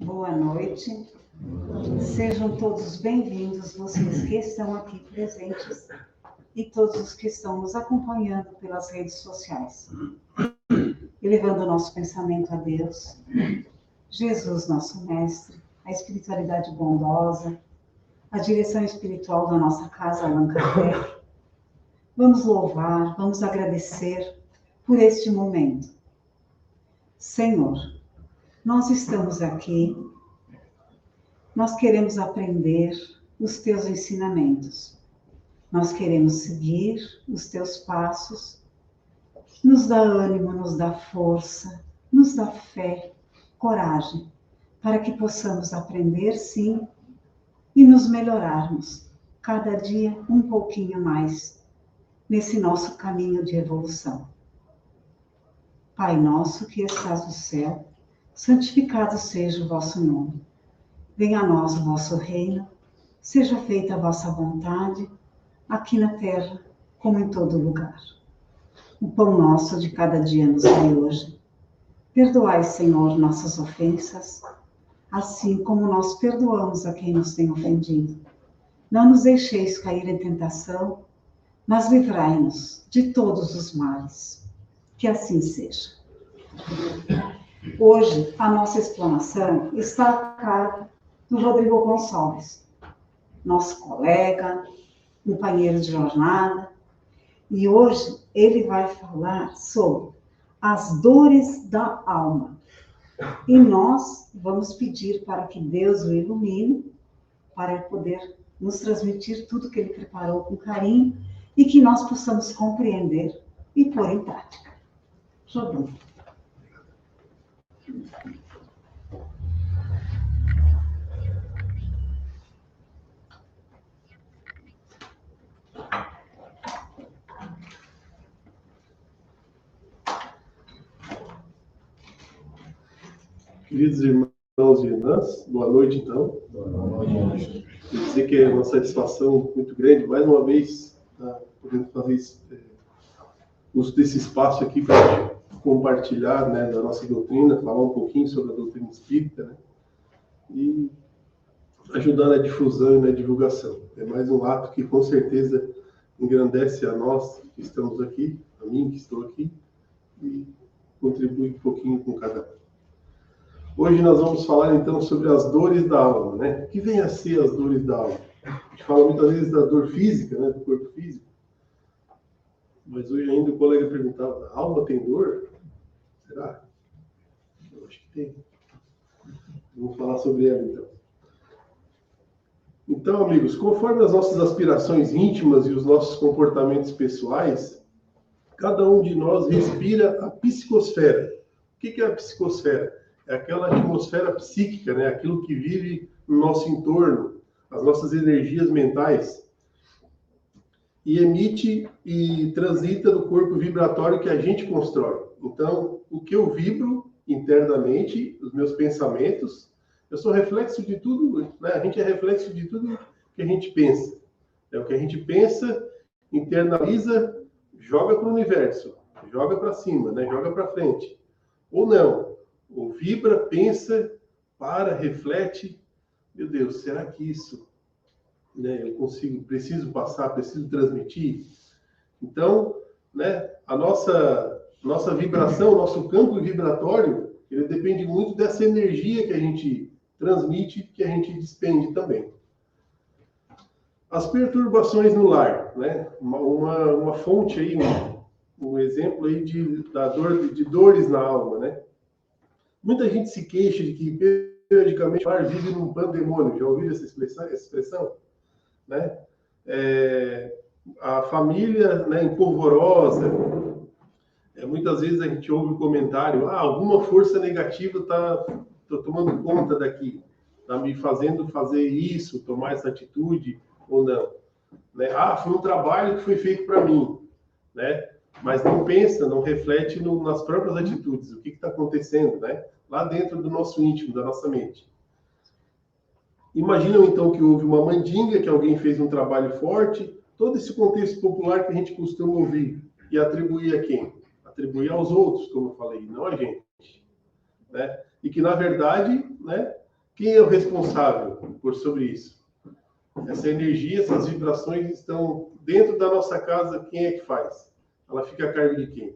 Boa noite. Sejam todos bem-vindos, vocês que estão aqui presentes e todos os que estão nos acompanhando pelas redes sociais. Elevando o nosso pensamento a Deus, Jesus, nosso Mestre, a espiritualidade bondosa, a direção espiritual da nossa casa, Allan Kardec. Vamos louvar, vamos agradecer por este momento. Senhor, nós estamos aqui, nós queremos aprender os teus ensinamentos, nós queremos seguir os teus passos, nos dá ânimo, nos dá força, nos dá fé, coragem, para que possamos aprender sim e nos melhorarmos cada dia um pouquinho mais nesse nosso caminho de evolução. Pai nosso que estás no céu, santificado seja o vosso nome. Venha a nós o vosso reino, seja feita a vossa vontade, aqui na terra como em todo lugar. O pão nosso de cada dia nos dai hoje. Perdoai, Senhor, nossas ofensas, assim como nós perdoamos a quem nos tem ofendido. Não nos deixeis cair em tentação, mas livrai-nos de todos os males. Que assim seja. Hoje, a nossa explanação está a cargo do Rodrigo Gonçalves, nosso colega, companheiro de jornada, e hoje ele vai falar sobre as dores da alma. E nós vamos pedir para que Deus o ilumine, para poder nos transmitir tudo que ele preparou com carinho e que nós possamos compreender e pôr em prática. Rodrigo. Queridos irmãos e irmãs, boa noite então. Boa noite. Quero dizer que é uma satisfação muito grande, mais uma vez, podendo fazer uso desse espaço aqui para compartilhar, né, da nossa doutrina, falar um pouquinho sobre a doutrina espírita, né, e ajudar na difusão e na divulgação. É mais um ato que com certeza engrandece a nós que estamos aqui, a mim que estou aqui, e contribui um pouquinho com cada um. Hoje nós vamos falar então sobre as dores da alma, né? O que vem a ser as dores da alma? A gente fala muitas vezes da dor física, né, do corpo físico. Mas hoje ainda o colega perguntava, a alma tem dor? Será? Eu acho que tem. Vamos falar sobre ela então. Então, amigos, conforme as nossas aspirações íntimas e os nossos comportamentos pessoais, cada um de nós respira a psicosfera. O que é a psicosfera? É aquela atmosfera psíquica, né? Aquilo que vive no nosso entorno, as nossas energias mentais, e emite e transita no corpo vibratório que a gente constrói. Então, o que eu vibro internamente, os meus pensamentos, eu sou reflexo de tudo, né? A gente é reflexo de tudo que a gente pensa. É o que a gente pensa, internaliza, joga para o universo, joga para cima, né? Joga para frente. Ou não. Ou vibra, pensa, reflete. Meu Deus, será que isso, né, eu preciso passar, preciso transmitir? Então, né, a nossa vibração, nosso campo vibratório, ele depende muito dessa energia que a gente transmite, que a gente despende também. As perturbações no lar, né? Uma fonte aí, um exemplo aí de dores na alma, né? Muita gente se queixa de que, periodicamente, o lar vive num pandemônio. Já ouviram essa expressão? Né? A família, né, empolvorosa. Muitas vezes a gente ouve um comentário, alguma força negativa está tomando conta daqui, está me fazendo fazer isso, tomar essa atitude, ou não. Né? Foi um trabalho que foi feito para mim, né? Mas não pensa, não reflete nas próprias atitudes, o que está acontecendo, né? Lá dentro do nosso íntimo, da nossa mente. Imaginam então que houve uma mandinga, que alguém fez um trabalho forte, todo esse contexto popular que a gente costuma ouvir, e atribuir a quem? Atribuir aos outros, como eu falei, não a gente. Né? E que, na verdade, né, Quem é o responsável por sobre isso? Essa energia, essas vibrações estão dentro da nossa casa, quem é que faz? Ela fica a cargo de quem?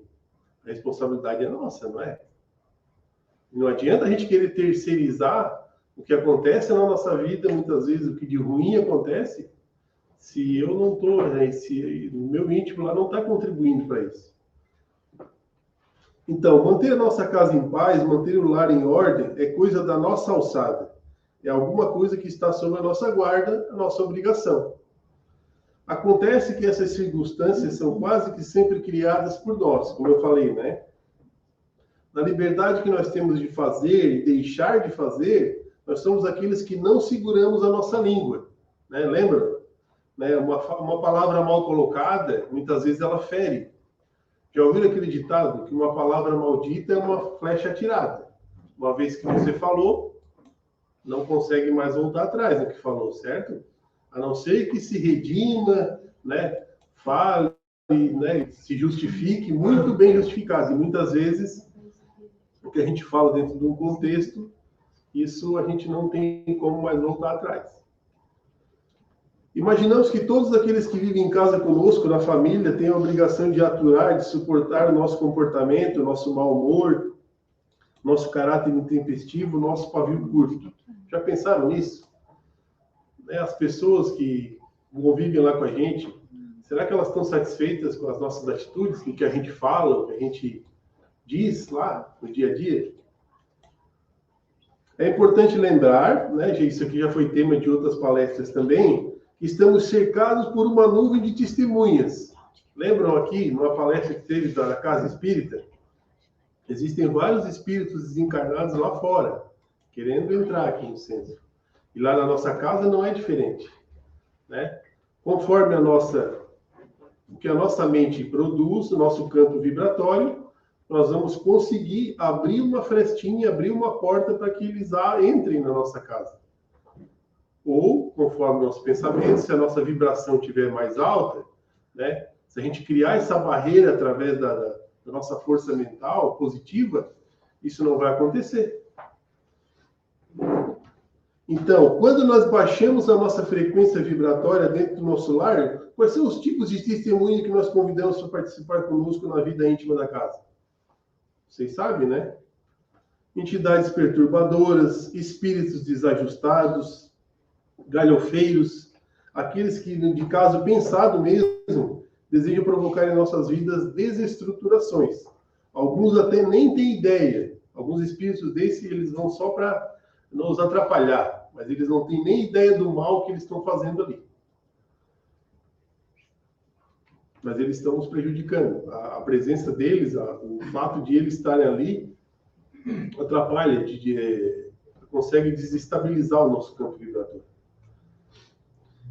A responsabilidade é nossa, não é? Não adianta a gente querer terceirizar o que acontece na nossa vida, muitas vezes o que de ruim acontece, se eu não estou, né, se o meu íntimo lá não está contribuindo para isso. Então, manter a nossa casa em paz, manter o lar em ordem, é coisa da nossa alçada. É alguma coisa que está sob a nossa guarda, a nossa obrigação. Acontece que essas circunstâncias são quase que sempre criadas por nós, como eu falei, né? Na liberdade que nós temos de fazer e deixar de fazer, nós somos aqueles que não seguramos a nossa língua, né? Lembra? Né? Uma palavra mal colocada, muitas vezes ela fere. Já ouviram aquele ditado que uma palavra maldita é uma flecha atirada? Uma vez que você falou, não consegue mais voltar atrás no que falou, certo? A não ser que se redima, né? Fale, né? Se justifique, muito bem justificado. E muitas vezes, o que a gente fala dentro de um contexto, isso a gente não tem como mais voltar atrás. Imaginamos que todos aqueles que vivem em casa conosco, na família, têm a obrigação de aturar, de suportar o nosso comportamento, o nosso mau humor, nosso caráter intempestivo, nosso pavio curto. Já pensaram nisso? As pessoas que convivem lá com a gente, será que elas estão satisfeitas com as nossas atitudes, com o que a gente fala, o que a gente diz lá no dia a dia? É importante lembrar, né, isso aqui já foi tema de outras palestras também, que estamos cercados por uma nuvem de testemunhas. Lembram aqui, numa palestra que teve da Casa Espírita? Existem vários espíritos desencarnados lá fora, querendo entrar aqui no centro. E lá na nossa casa não é diferente, né? Conforme o que a nossa mente produz, o nosso campo vibratório, nós vamos conseguir abrir uma frestinha, abrir uma porta para que eles entrem na nossa casa. Ou, conforme o nosso pensamento, se a nossa vibração estiver mais alta, né? Se a gente criar essa barreira através da nossa força mental positiva, isso não vai acontecer. Então, quando nós baixamos a nossa frequência vibratória dentro do nosso lar, quais são os tipos de testemunho que nós convidamos para participar conosco na vida íntima da casa? Vocês sabem, né? Entidades perturbadoras, espíritos desajustados, galhofeiros, aqueles que, de caso pensado mesmo, desejam provocar em nossas vidas desestruturações. Alguns até nem têm ideia. Alguns espíritos desses, eles vão só para nos atrapalhar, mas eles não têm nem ideia do mal que eles estão fazendo ali. Mas eles estão nos prejudicando. A presença deles, o fato de eles estarem ali, atrapalha, consegue desestabilizar o nosso campo vibratório.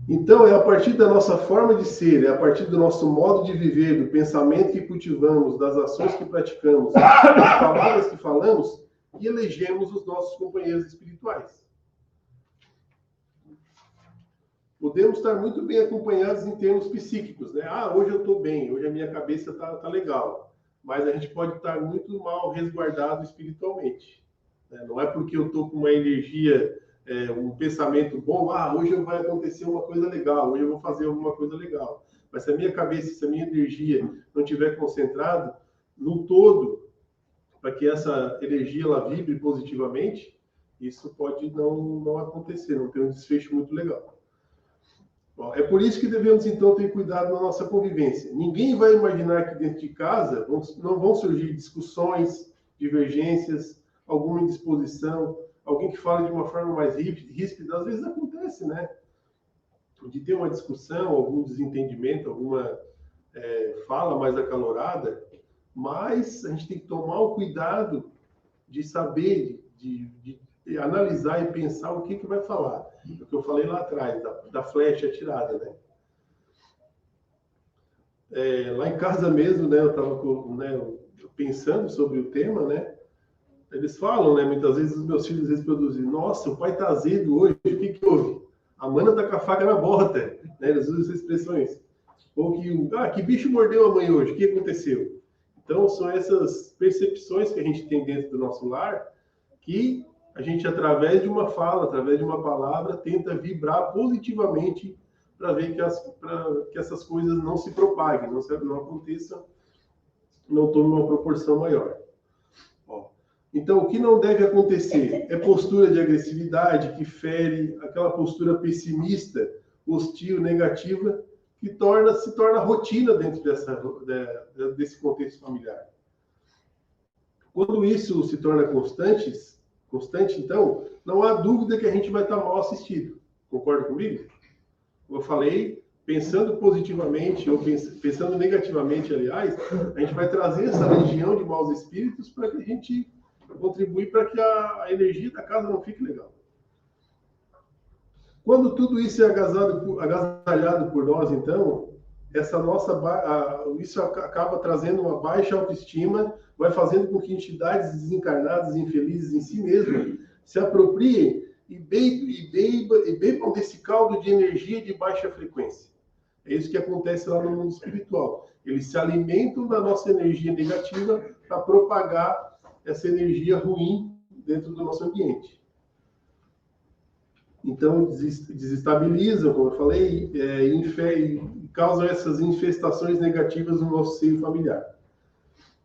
Então, é a partir da nossa forma de ser, é a partir do nosso modo de viver, do pensamento que cultivamos, das ações que praticamos, das palavras que falamos, que elegemos os nossos companheiros espirituais. Podemos estar muito bem acompanhados em termos psíquicos, né? Hoje eu estou bem, hoje a minha cabeça tá legal. Mas a gente pode estar muito mal resguardado espiritualmente, né? Não é porque eu estou com uma energia, um pensamento bom, hoje vai acontecer uma coisa legal, hoje eu vou fazer alguma coisa legal. Mas se a minha cabeça, se a minha energia não estiver concentrada no todo, para que essa energia ela vibre positivamente, isso pode não acontecer, não ter um desfecho muito legal. Bom, é por isso que devemos, então, ter cuidado na nossa convivência. Ninguém vai imaginar que dentro de casa não vão surgir discussões, divergências, alguma indisposição, alguém que fala de uma forma mais ríspida. Às vezes acontece, né? De ter uma discussão, algum desentendimento, alguma fala mais acalorada, mas a gente tem que tomar o cuidado de saber, de analisar e pensar o que vai falar. O que eu falei lá atrás, da flecha atirada, né? Lá em casa mesmo, né, eu estava pensando sobre o tema, né? Eles falam, né, muitas vezes os meus filhos reproduzem, nossa, o pai tá azedo hoje, o que houve? A mana tá com a faca na bota, né? Eles usam essas expressões. Ou que bicho mordeu a mãe hoje, o que aconteceu? Então, são essas percepções que a gente tem dentro do nosso lar que a gente, através de uma fala, através de uma palavra, tenta vibrar positivamente para ver que essas coisas não se propaguem, não aconteçam, não tomem uma proporção maior. Ó, então, o que não deve acontecer é postura de agressividade que fere, aquela postura pessimista, hostil, negativa, que se torna rotina dentro desse contexto familiar. Quando isso se torna constante, então, não há dúvida que a gente vai estar mal assistido. Concorda comigo? Como eu falei, pensando positivamente ou pensando negativamente, aliás, a gente vai trazer essa legião de maus espíritos para que a gente contribui para que a energia da casa não fique legal. Quando tudo isso é agasalhado por nós, então, isso acaba trazendo uma baixa autoestima, vai fazendo com que entidades desencarnadas, infelizes em si mesmas, se apropriem e bebam desse caldo de energia de baixa frequência. É isso que acontece lá no mundo espiritual. Eles se alimentam da nossa energia negativa para propagar essa energia ruim dentro do nosso ambiente. Então, desestabilizam, como eu falei, e causam essas infestações negativas no nosso seio familiar.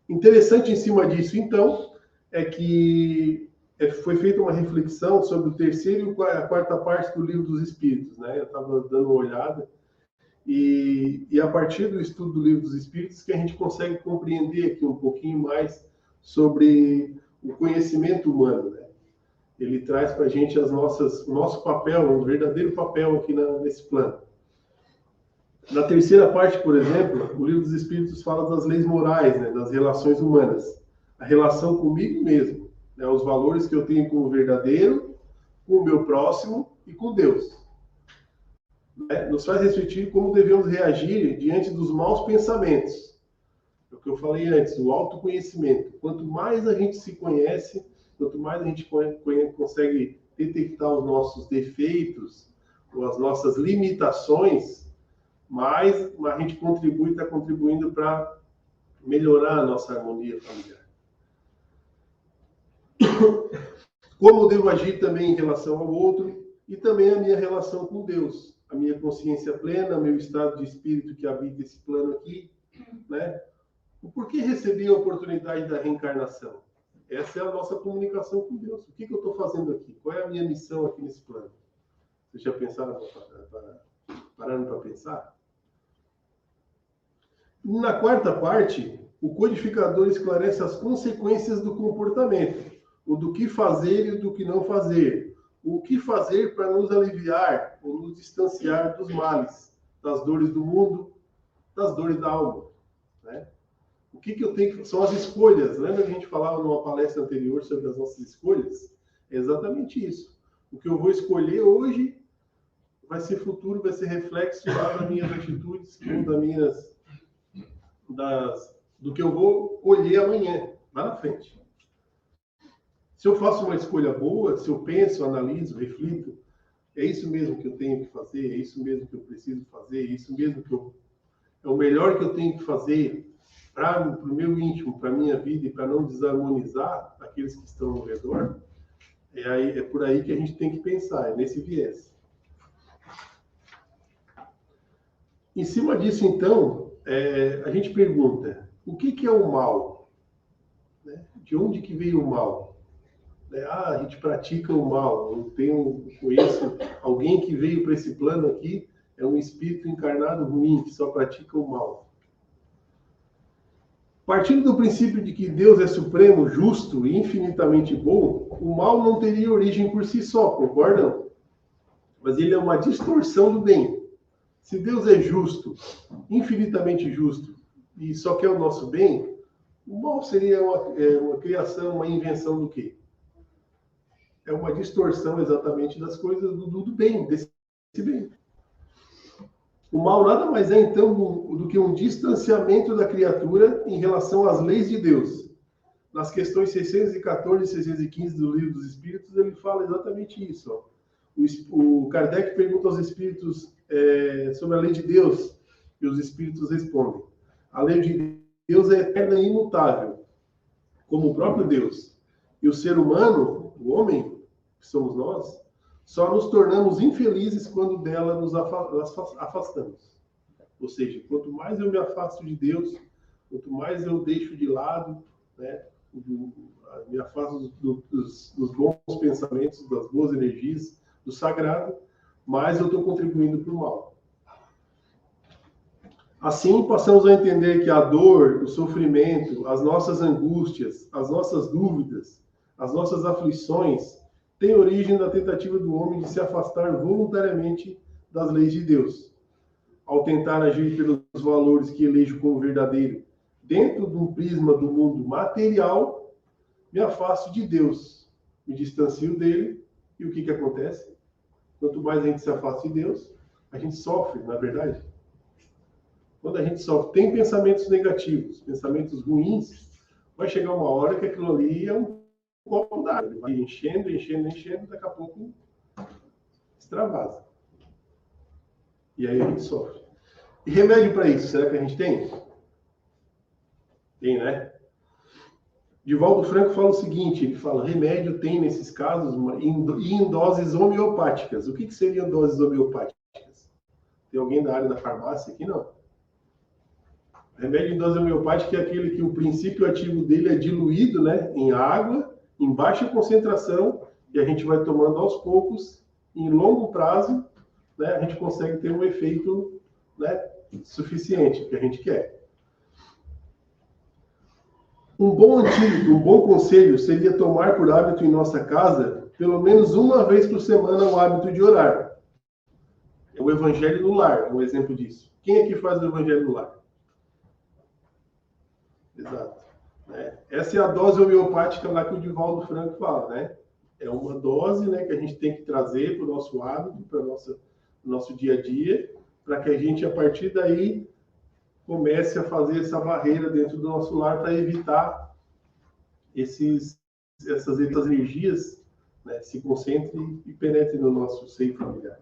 Interessante em cima disso, então, é que foi feita uma reflexão sobre o terceiro e a quarta parte do Livro dos Espíritos, né? Eu estava dando uma olhada, e a partir do estudo do Livro dos Espíritos que a gente consegue compreender aqui um pouquinho mais sobre o conhecimento humano, né? Ele traz para a gente o nosso papel, um verdadeiro papel aqui nesse plano. Na terceira parte, por exemplo, o Livro dos Espíritos fala das leis morais, né, das relações humanas. A relação comigo mesmo, né, os valores que eu tenho com o verdadeiro, com o meu próximo e com Deus. Nos faz refletir como devemos reagir diante dos maus pensamentos. É o que eu falei antes, o autoconhecimento. Quanto mais a gente se conhece, quanto mais a gente consegue detectar os nossos defeitos, ou as nossas limitações, mais a gente está contribuindo para melhorar a nossa harmonia familiar. Como eu devo agir também em relação ao outro e também a minha relação com Deus, a minha consciência plena, meu estado de espírito que habita esse plano aqui, né? O porquê recebi a oportunidade da reencarnação? Essa é a nossa comunicação com Deus. O que eu estou fazendo aqui? Qual é a minha missão aqui nesse plano? Vocês já pensaram, pararam para pensar? Na quarta parte, o codificador esclarece as consequências do comportamento, o do que fazer e o do que não fazer, o que fazer para nos aliviar ou nos distanciar dos males, das dores do mundo, das dores da alma, né? O que eu tenho que... São as escolhas. Lembra que a gente falava numa palestra anterior sobre as nossas escolhas? É exatamente isso. O que eu vou escolher hoje vai ser futuro, vai ser reflexo das minhas atitudes, do que eu vou colher amanhã, lá na frente. Se eu faço uma escolha boa, se eu penso, analiso, reflito, é isso mesmo que eu tenho que fazer, é isso mesmo que eu preciso fazer, é isso mesmo é o melhor que eu tenho que fazer para o meu íntimo, para a minha vida e para não desarmonizar aqueles que estão ao redor, é por aí que a gente tem que pensar, é nesse viés. Em cima disso, então, a gente pergunta, o que é o mal? Né? De onde que veio o mal? A gente pratica o mal. Eu conheço alguém que veio para esse plano aqui, é um espírito encarnado ruim, que só pratica o mal. Partindo do princípio de que Deus é supremo, justo e infinitamente bom, o mal não teria origem por si só, concordam? Mas ele é uma distorção do bem. Se Deus é justo, infinitamente justo, e só quer o nosso bem, o mal seria uma criação, uma invenção do quê? É uma distorção exatamente das coisas do bem, desse bem. O mal nada mais é, então, do que um distanciamento da criatura em relação às leis de Deus. Nas questões 614 e 615 do Livro dos Espíritos, ele fala exatamente isso. Ó. O Kardec pergunta aos espíritos sobre a lei de Deus, e os espíritos respondem. A lei de Deus é eterna e imutável, como o próprio Deus. E o ser humano, o homem, que somos nós, só nos tornamos infelizes quando dela nos afastamos. Ou seja, quanto mais eu me afasto de Deus, quanto mais eu deixo de lado, né, me afasto dos bons pensamentos, das boas energias, do sagrado, mais eu estou contribuindo para o mal. Assim, passamos a entender que a dor, o sofrimento, as nossas angústias, as nossas dúvidas, as nossas aflições têm origem da tentativa do homem de se afastar voluntariamente das leis de Deus. Ao tentar agir pelos valores que elejo como verdadeiro, dentro de um prisma do mundo material, me afasto de Deus, me distancio dele, e o que acontece? Quanto mais a gente se afasta de Deus, a gente sofre, na verdade. Quando a gente sofre, tem pensamentos negativos, pensamentos ruins, vai chegar uma hora que aquilo ali é um copo d'água. Ele vai enchendo, daqui a pouco extravasa. E aí a gente sofre. E remédio para isso, será que a gente tem? Tem, né? Divaldo Franco fala o seguinte, ele fala, remédio tem nesses casos em doses homeopáticas. O que seriam doses homeopáticas? Tem alguém da área da farmácia aqui? Não. Remédio em dose homeopática é aquele que o princípio ativo dele é diluído, né, em água, em baixa concentração, e a gente vai tomando aos poucos, em longo prazo, né, a gente consegue ter um efeito, né, suficiente, que a gente quer. Um bom antídoto, um bom conselho seria tomar por hábito em nossa casa, pelo menos uma vez por semana, o hábito de orar. O Evangelho no Lar é um exemplo disso. Quem aqui faz o Evangelho no Lar? Exato. Essa é a dose homeopática lá que o Divaldo Franco fala, né? É uma dose, né, que a gente tem que trazer para o nosso hábito, para o nosso dia a dia, para que a gente, a partir daí, comece a fazer essa barreira dentro do nosso lar para evitar essas energias, né, se concentrem e penetrem no nosso seio familiar.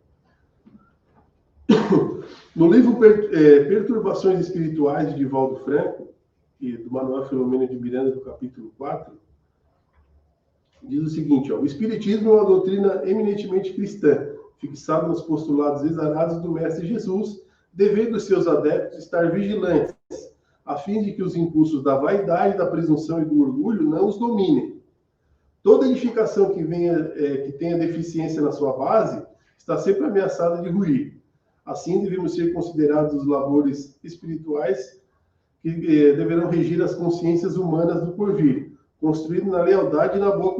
No livro Perturbações Espirituais, de Divaldo Franco, e do Manuel Filomeno de Miranda, do capítulo 4, diz o seguinte, ó, o Espiritismo é uma doutrina eminentemente cristã, fixada nos postulados exarados do Mestre Jesus, devendo os seus adeptos estar vigilantes, a fim de que os impulsos da vaidade, da presunção e do orgulho não os dominem. Toda edificação que tenha deficiência na sua base está sempre ameaçada de ruir. Assim, devemos ser considerados os labores espirituais que deverão regir as consciências humanas do porvir, construído na lealdade e na boa